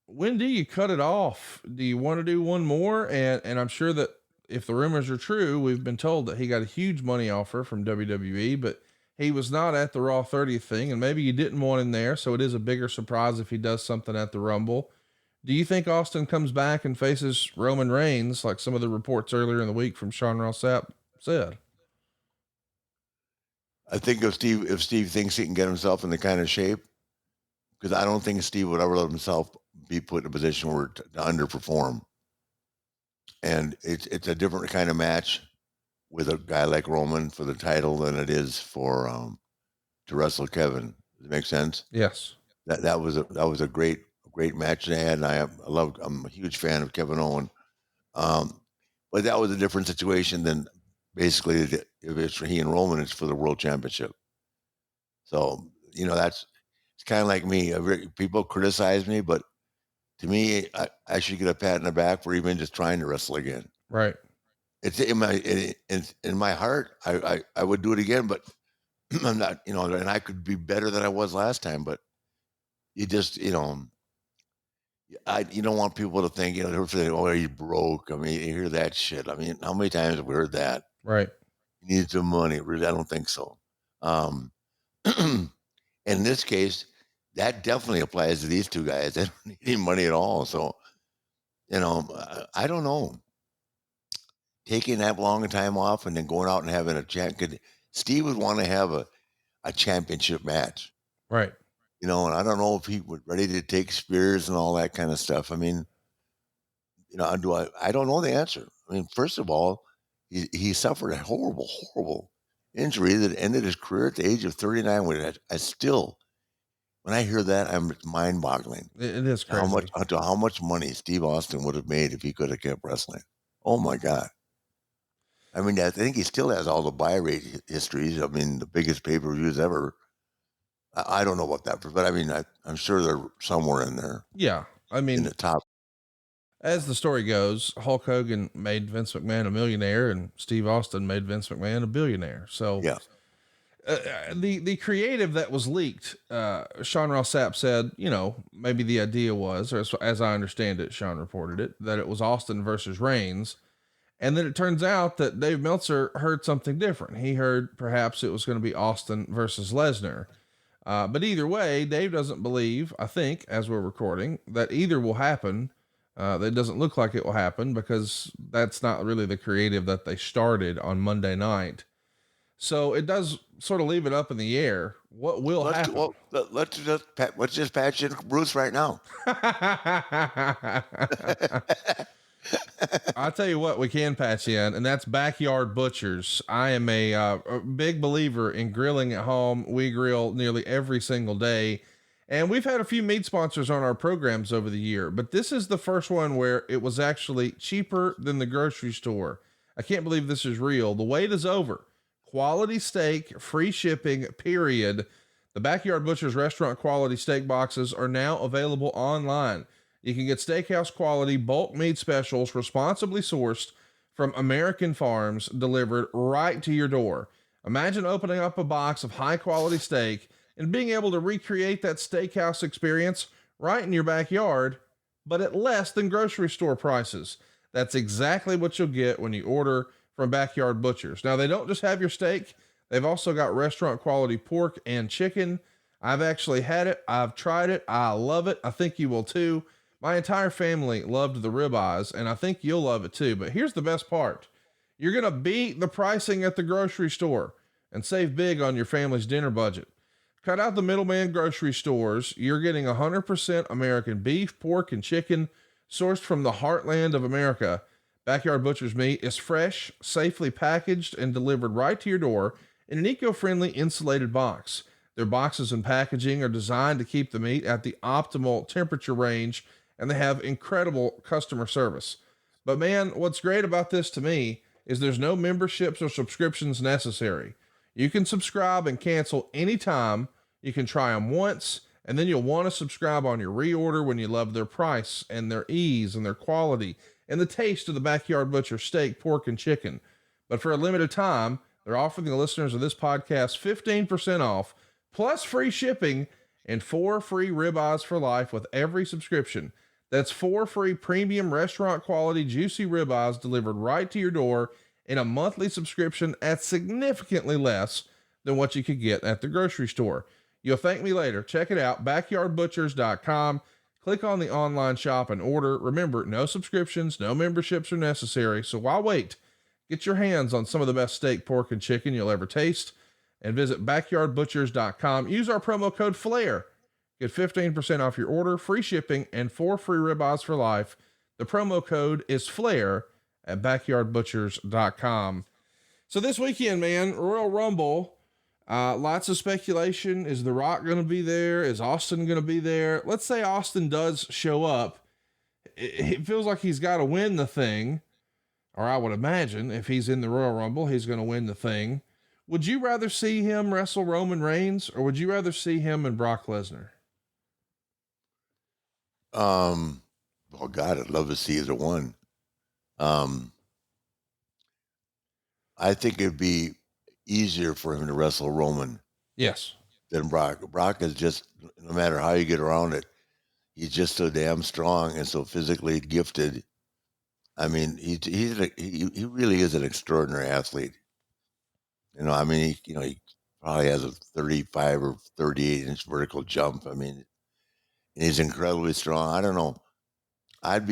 when do you cut it off? Do you want to do one more? And I'm sure that if the rumors are true, we've been told that he got a huge money offer from WWE, but he was not at the Raw 30th thing, and maybe you didn't want him there. So it is a bigger surprise if he does something at the Rumble. Do you think Austin comes back and faces Roman Reigns, like some of the reports earlier in the week from Sean Ross Sapp said? I think if Steve thinks he can get himself in the kind of shape, because I don't think Steve would ever let himself be put in a position where to underperform. And it's a different kind of match with a guy like Roman for the title than it is for to wrestle Kevin. Does it make sense? Yes. That was a great match they had, and I'm a huge fan of Kevin Owens. But that was a different situation than basically if it's for he and Roman, it's for the world championship. So it's kind of like me. People criticize me, but to me, I should get a pat in the back for even just trying to wrestle again. Right. It's in my heart. I would do it again, but I'm not, and I could be better than I was last time. But you just, you don't want people to think, oh, he's broke. I mean, you hear that shit. I mean, how many times have we heard that? Right. You need some money. Really, I don't think so. In this case, that definitely applies to these two guys. They don't need any money at all. So, I don't know. Taking that long a time off and then going out and having a chat. Steve would want to have a championship match. Right. And I don't know if he was ready to take spears and all that kind of stuff. I mean, I don't know the answer. I mean, first of all, he suffered a horrible, horrible injury that ended his career at the age of 39. When I hear that, I'm mind-boggling. It is crazy. How much money Steve Austin would have made if he could have kept wrestling. Oh my God. I mean, I think he still has all the buy rate histories. I mean, the biggest pay-per-views ever. I don't know about that, but I mean, I'm sure they're somewhere in there. Yeah. I mean, in the top. As the story goes, Hulk Hogan made Vince McMahon a millionaire and Steve Austin made Vince McMahon a billionaire. So yeah. The creative that was leaked, Sean Ross Sapp said, maybe the idea was, or as I understand it, Sean reported it, that it was Austin versus Reigns. And then it turns out that Dave Meltzer heard something different. He heard perhaps it was going to be Austin versus Lesnar. But either way, Dave doesn't believe, I think, as we're recording, that either will happen. That doesn't look like it will happen because that's not really the creative that they started on Monday night. So it does sort of leave it up in the air. What will happen? Let's just patch in Bruce right now. I'll tell you what we can patch in, and that's Backyard Butchers. I am a big believer in grilling at home. We grill nearly every single day, and we've had a few meat sponsors on our programs over the year, but this is the first one where it was actually cheaper than the grocery store. I can't believe this is real. The wait is over. Quality steak, free shipping, period. The Backyard Butchers restaurant quality steak boxes are now available online. You can get steakhouse quality bulk meat specials responsibly sourced from American farms delivered right to your door. Imagine opening up a box of high quality steak and being able to recreate that steakhouse experience right in your backyard, but at less than grocery store prices. That's exactly what you'll get when you order from Backyard Butchers. Now, they don't just have your steak. They've also got restaurant quality pork and chicken. I've actually had it. I've tried it. I love it. I think you will too. My entire family loved the ribeyes, and I think you'll love it too. But here's the best part. You're going to beat the pricing at the grocery store and save big on your family's dinner budget. Cut out the middleman grocery stores. You're getting 100% American beef, pork, and chicken sourced from the heartland of America. Backyard Butcher's meat is fresh, safely packaged, and delivered right to your door in an eco-friendly insulated box. Their boxes and packaging are designed to keep the meat at the optimal temperature range, and they have incredible customer service. But man, what's great about this to me is there's no memberships or subscriptions necessary. You can subscribe and cancel anytime. You can try them once, and then you'll want to subscribe on your reorder when you love their price and their ease and their quality and the taste of the Backyard Butcher steak, pork, and chicken. But for a limited time, they're offering the listeners of this podcast 15% off, plus free shipping and 4 free ribeyes for life with every subscription. That's 4 free premium restaurant quality juicy ribeyes delivered right to your door in a monthly subscription at significantly less than what you could get at the grocery store. You'll thank me later. Check it out, backyardbutchers.com. Click on the online shop and order. Remember, no subscriptions, no memberships are necessary. So why wait? Get your hands on some of the best steak, pork, and chicken you'll ever taste and visit backyardbutchers.com. Use our promo code FLAIR. Get 15% off your order, free shipping, and 4 free ribeyes for life. The promo code is FLAIR at backyardbutchers.com. So this weekend, man, Royal Rumble, lots of speculation. Is The Rock going to be there? Is Austin going to be there? Let's say Austin does show up. It feels like he's got to win the thing, or I would imagine if he's in the Royal Rumble, he's going to win the thing. Would you rather see him wrestle Roman Reigns, or would you rather see him and Brock Lesnar? Oh God, I'd love to see either one. I think it'd be easier for him to wrestle Roman. Yes. Than Brock. Brock is just, no matter how you get around it, he's just so damn strong and so physically gifted. I mean, he really is an extraordinary athlete. You know, I mean, he probably has a 35 or 38 inch vertical jump. I mean, and he's incredibly strong. I don't know. I'm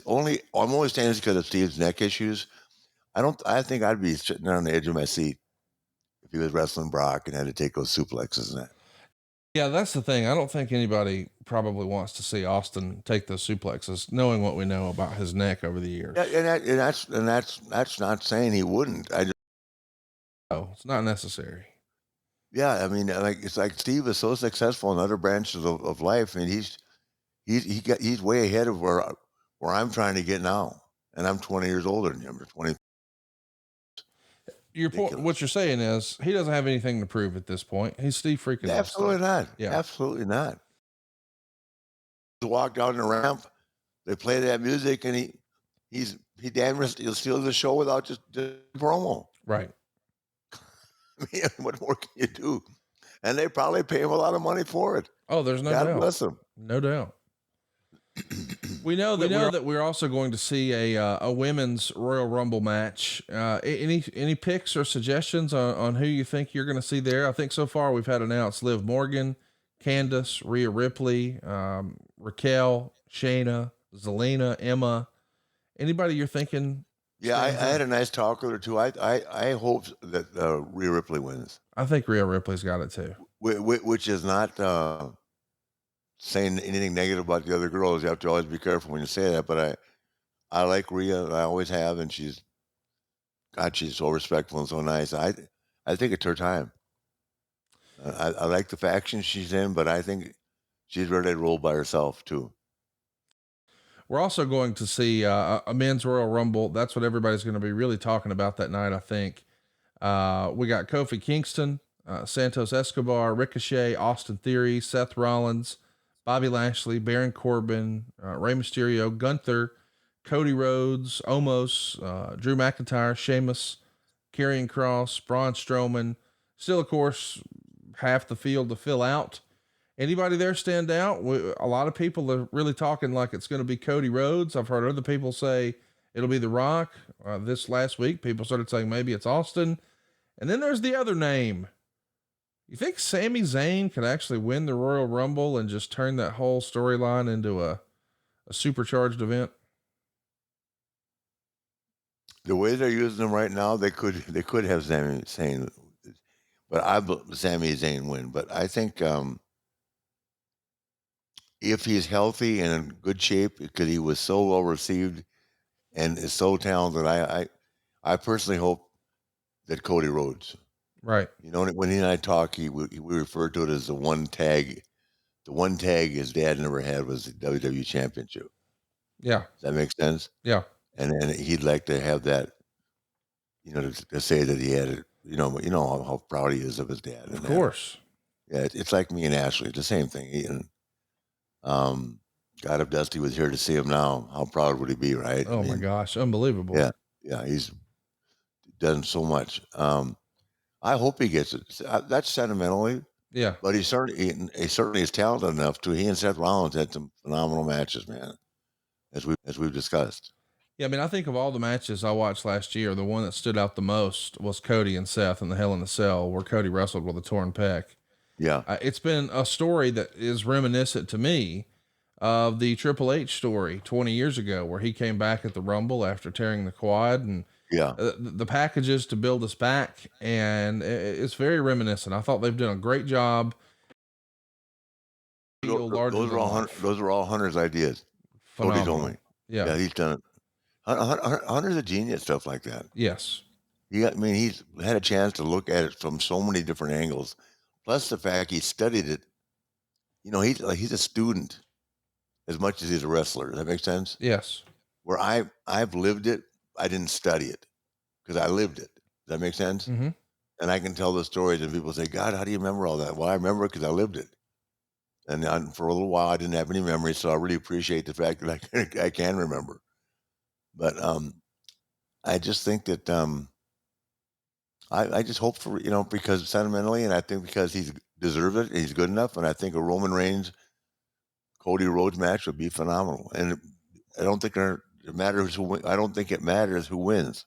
only saying this because of Steve's neck issues. I think I'd be sitting there on the edge of my seat if he was wrestling Brock and had to take those suplexes and that. Yeah, that's the thing. I don't think anybody probably wants to see Austin take those suplexes, knowing what we know about his neck over the years. Yeah, and that's not saying he wouldn't. Oh, it's not necessary. Yeah, I mean, it's like Steve is so successful in other branches of life, and he's way ahead of where I'm trying to get now, and I'm 20 years older than him, or 20. Your point, what you're saying is he doesn't have anything to prove at this point. He's Steve freaking Absolutely not. Yeah, absolutely not. He walk down the ramp, they play that music, and he damn near steals the show without just promo. Right. I mean, what more can you do? And they probably pay him a lot of money for it. Oh, there's no doubt. God bless him. No doubt. We know that we're also going to see a women's Royal Rumble match. Any picks or suggestions on who you think you're going to see there? I think so far we've had announced Liv Morgan, Candace, Rhea Ripley, Raquel, Shayna, Zelina, Emma. Anybody you're thinking? Yeah, I had a nice talk with her too. I hope that Rhea Ripley wins. I think Rhea Ripley's got it too. Which is not saying anything negative about the other girls. You have to always be careful when you say that. But I like Rhea. I always have, and she's so respectful and so nice. I think it's her time. I like the faction she's in, but I think she's ready to roll by herself too. We're also going to see a men's Royal Rumble. That's what everybody's going to be really talking about that night, I think. We got Kofi Kingston, Santos Escobar, Ricochet, Austin Theory, Seth Rollins, Bobby Lashley, Baron Corbin, Rey Mysterio, Gunther, Cody Rhodes, Omos, Drew McIntyre, Sheamus, Karrion Kross, Braun Strowman. Still, of course, half the field to fill out. Anybody there stand out? A lot of people are really talking like it's going to be Cody Rhodes. I've heard other people say it'll be The Rock. This last week, people started saying maybe it's Austin. And then there's the other name. You think Sami Zayn could actually win the Royal Rumble and just turn that whole storyline into a supercharged event? The way they're using him right now, they could have Sami Zayn, but Sami Zayn win. But I think if he's healthy and in good shape, because he was so well received and is so talented, I personally hope that Cody Rhodes. Right. You know, when he and I talk, we refer to it as the one tag. The one tag his dad never had was the WWE Championship. Yeah. Does that make sense? Yeah. And then he'd like to have that, you know, to say that he had it. You know how proud he is of his dad. Of course. Yeah, it's like me and Ashley, the same thing. God, if Dusty was here to see him now, how proud would he be, right? Oh my gosh, unbelievable. Yeah, he's done so much. I hope he gets it. That's sentimentally. Yeah. But he certainly is talented enough to. He and Seth Rollins had some phenomenal matches, man, as we've discussed. Yeah, I mean, I think of all the matches I watched last year, the one that stood out the most was Cody and Seth in the Hell in a Cell, where Cody wrestled with a torn pec. Yeah. It's been a story that is reminiscent to me of the Triple H story 20 years ago, where he came back at the Rumble after tearing the quad, and the packages to build us back. And it's very reminiscent. I thought they've done a great job. Those are all Hunter's ideas. Phenomenal. Cody told me. Yeah, he's done it. Hunter's a genius, stuff like that. Yes. He's had a chance to look at it from so many different angles. Plus the fact he studied it. You know, he's a student as much as he's a wrestler. Does that make sense? Yes. Where I've lived it, I didn't study it because I lived it. Does that make sense? Mm-hmm. And I can tell the stories, and people say, "God, how do you remember all that?" Well, I remember it because I lived it. And for a little while, I didn't have any memory, so I really appreciate the fact that I can remember. But I just think that I just hope for, because sentimentally, and I think because he's deserved it, he's good enough, and I think a Roman Reigns Cody Rhodes match would be phenomenal. And I don't think it matters who wins. I don't think it matters who wins.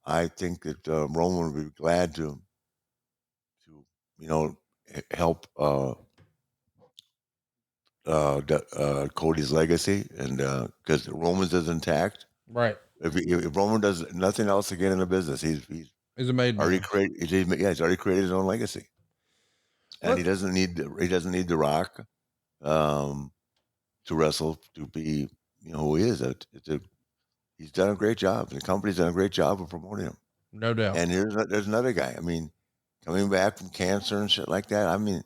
I think that Roman would be glad to help Cody's legacy, and because Roman's is intact. Right. If Roman does nothing else again in the business, he's a made already man. He's already created his own legacy, and he doesn't need The Rock to wrestle to be who he is. He's done a great job. The company's done a great job of promoting him. No doubt. And there's another guy. I mean, coming back from cancer and shit like that. I mean,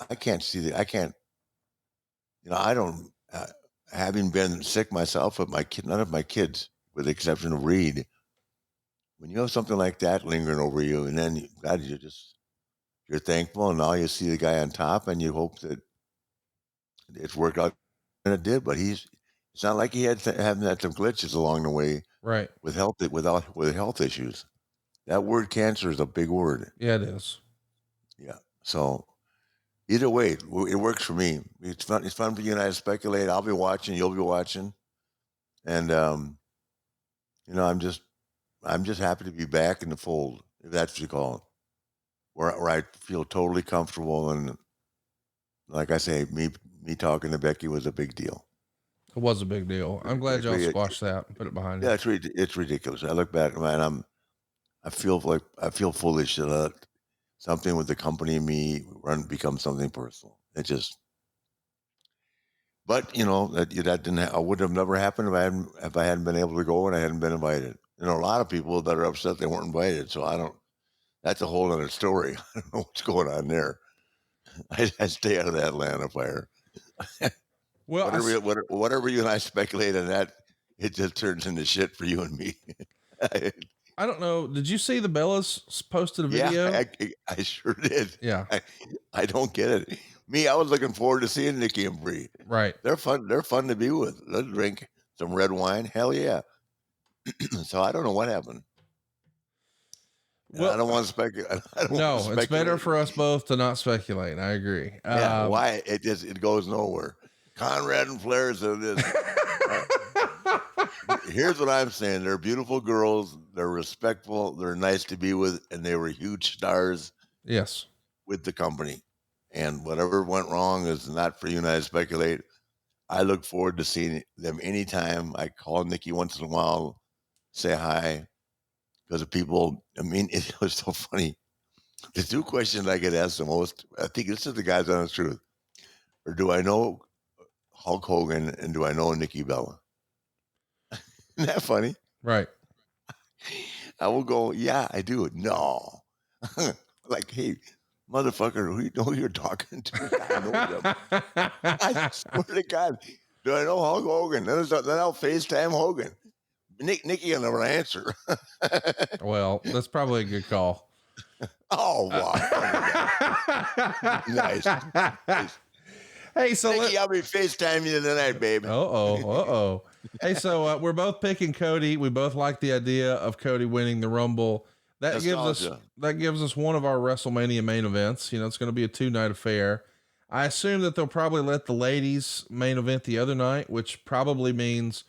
I can't see that. I can't. I don't. Having been sick myself, with none of my kids, with the exception of Reed, when you have something like that lingering over you, and then you're thankful, and now you see the guy on top, and you hope that it's worked out, and it did. But it's not like he had some glitches along the way, right? With health issues. That word cancer is a big word. Yeah, it is. Yeah. So either way, it works for me. It's fun. It's fun for you and I to speculate. I'll be watching. You'll be watching, and I'm just happy to be back in the fold, if that's what you call it, where I feel totally comfortable. And like I say, me talking to Becky was a big deal. It was a big deal. I'm glad y'all squashed that and put it behind you. Yeah, it's ridiculous. I look back, man. I feel foolish that something with the company and me become something personal. But that didn't. I would have never happened if I hadn't been able to go and I hadn't been invited. A lot of people that are upset they weren't invited. So I don't. That's a whole other story. I don't know what's going on there. I stay out of that Atlanta fire. Well, whatever you and I speculate on that, it just turns into shit for you and me. I don't know. Did you see the Bellas posted a video? Yeah, I sure did. Yeah. I don't get it. I was looking forward to seeing Nikki and Brie. Right. They're fun. They're fun to be with. Let's drink some red wine. Hell yeah. So I don't know what happened. Well, I don't want to speculate. It's better for us both to not speculate. I agree. Yeah. Why? It goes nowhere. Conrad and Flair said this. Here's what I'm saying. They're beautiful girls. they're respectful, they're nice to be with, and they were huge stars Yes. with the company. And whatever went wrong is not for you and I to speculate. I look forward to seeing them anytime. I call Nikki once in a while, say hi, because the people, I mean, it was so funny. The two questions I get asked the most, I think this is the guy's honest truth. Or do I know Hulk Hogan and do I know Nikki Bella? Isn't that funny? Right. I will go, yeah, I do. No. Like, hey, motherfucker, who you know you're talking to? I know them. I swear to God, do I know Hulk Hogan? Then I'll FaceTime Hogan. Nikki will never answer. Well, that's probably a good call. Oh, wow. Nice. Hey, so Nikki, I'll be FaceTime you tonight, baby. Uh-oh. Hey, so we're both picking Cody. We both like the idea of Cody winning the Rumble. That gives us one of our WrestleMania main events. You know, it's going to be a 2-night affair. I assume that they'll probably let the ladies main event the other night, which probably means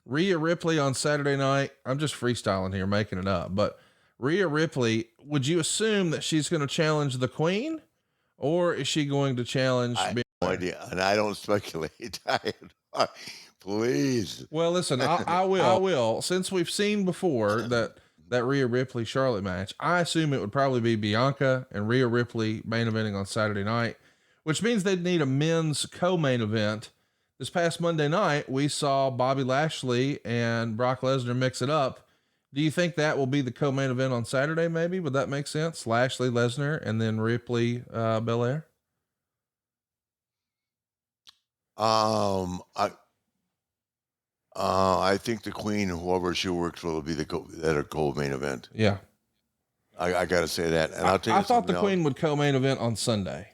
Rhea Ripley on Saturday night. I'm just freestyling here, making it up. But Rhea Ripley, would you assume that she's going to challenge the Queen, or is she going to challenge? I have no idea, and I don't speculate. Please. Well, listen, I will. Since we've seen before that Rhea Ripley Charlotte match, I assume it would probably be Bianca and Rhea Ripley main eventing on Saturday night, which means they'd need a men's co-main event. This past Monday night, we saw Bobby Lashley and Brock Lesnar mix it up. Do you think that will be the co-main event on Saturday? Maybe, would that make sense? Lashley, Lesnar, and then Ripley, Belair. I think the Queen, whoever she works with, will be the co-main event. Yeah, I got to say that. And I'll tell you, I thought the Queen would co-main event on Sunday.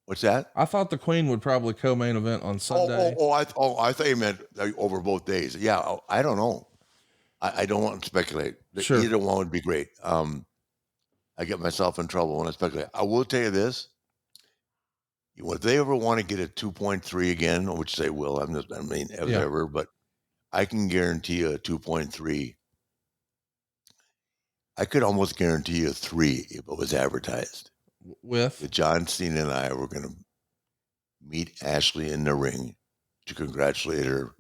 What's that? I thought the Queen would probably co-main event on Sunday. I thought you meant over both days. Yeah, I don't know. I don't want to speculate. Sure. Either one would be great. I get myself in trouble when I speculate. I will tell you this. If they ever want to get a 2.3 again, which they will, ever, but I can guarantee you a 2.3. I could almost guarantee you a 3 if it was advertised. With John Cena and I were going to meet Ashley in the ring to congratulate her,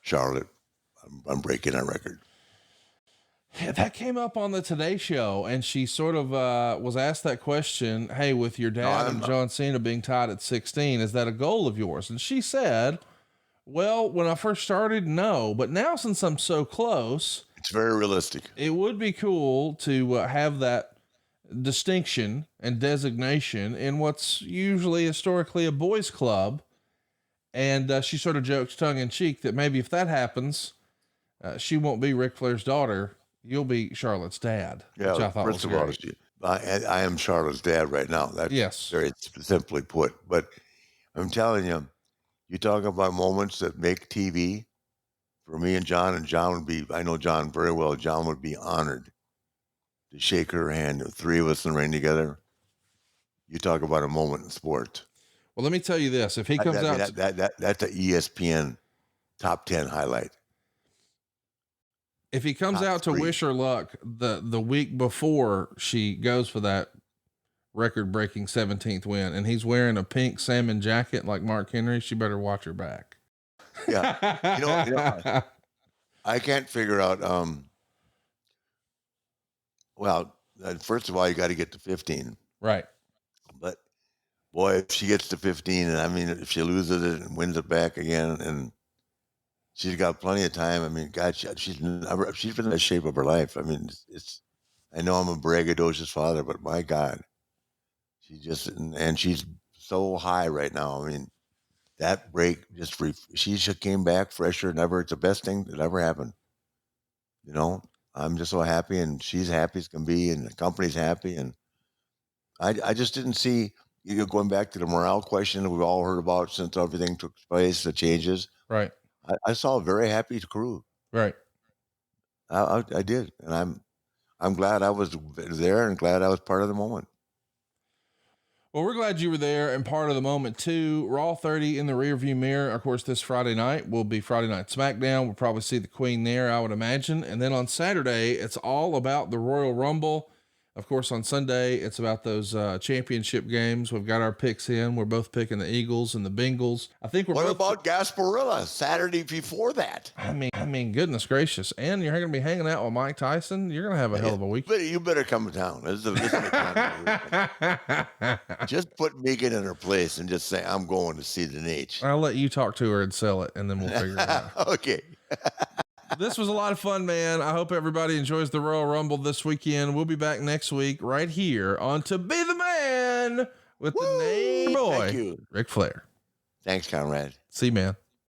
Charlotte. I'm breaking our record. Yeah, that came up on the Today Show, and she sort of was asked that question. Hey, with your dad and John Cena being tied at 16, is that a goal of yours? And she said, well, when I first started, no, but now since I'm so close, it's very realistic. It would be cool to have that distinction and designation in what's usually historically a boys' club. And she sort of jokes tongue in cheek that maybe if that happens, she won't be Ric Flair's daughter. You'll be Charlotte's dad. Yeah, which I thought first was of all, great. I am Charlotte's dad right now. That's very simply put. But I'm telling you, you talk about moments that make TV for me and John would be, I know John very well. John would be honored to shake her hand. The three of us in the ring together. You talk about a moment in sports. Well, let me tell you this. If he comes that's an ESPN top 10 highlight. If he comes out to wish her luck the week before she goes for that record-breaking 17th win, and he's wearing a pink salmon jacket like Mark Henry, she better watch her back. Yeah. You know, I can't figure out, first of all, you got to get to 15. Right. But boy, if she gets to 15, and I mean, if she loses it and wins it back again, and she's got plenty of time. I mean, God, she's been in the shape of her life. I mean, I know I'm a braggadocious father, but my God, and she's so high right now. I mean, that break she came back fresher than ever. It's the best thing that ever happened. You know, I'm just so happy, and she's happy as can be, and the company's happy. And I just didn't see, going back to the morale question that we've all heard about since everything took place, the changes. Right. I saw a very happy crew. Right. I did. And I'm glad I was there and glad I was part of the moment. Well, we're glad you were there and part of the moment too. Raw 30 in the rearview mirror. Of course, this Friday night will be Friday Night SmackDown. We'll probably see the Queen there, I would imagine. And then on Saturday, it's all about the Royal Rumble. Of course, on Sunday, it's about those championship games. We've got our picks in. We're both picking the Eagles and the Bengals. I think we're What both about Gasparilla Saturday before that? I mean, goodness gracious. And you're going to be hanging out with Mike Tyson. You're going to have a hell of a week. But you better come down. This is just put Megan in her place and just say, I'm going to see the Nate. I'll let you talk to her and sell it, and then we'll figure it out. Okay. This was a lot of fun, man. I hope everybody enjoys the Royal Rumble this weekend. We'll be back next week right here on To Be the Man with the Nature Boy Thank you. Ric Flair. Thanks, Conrad. See you, man.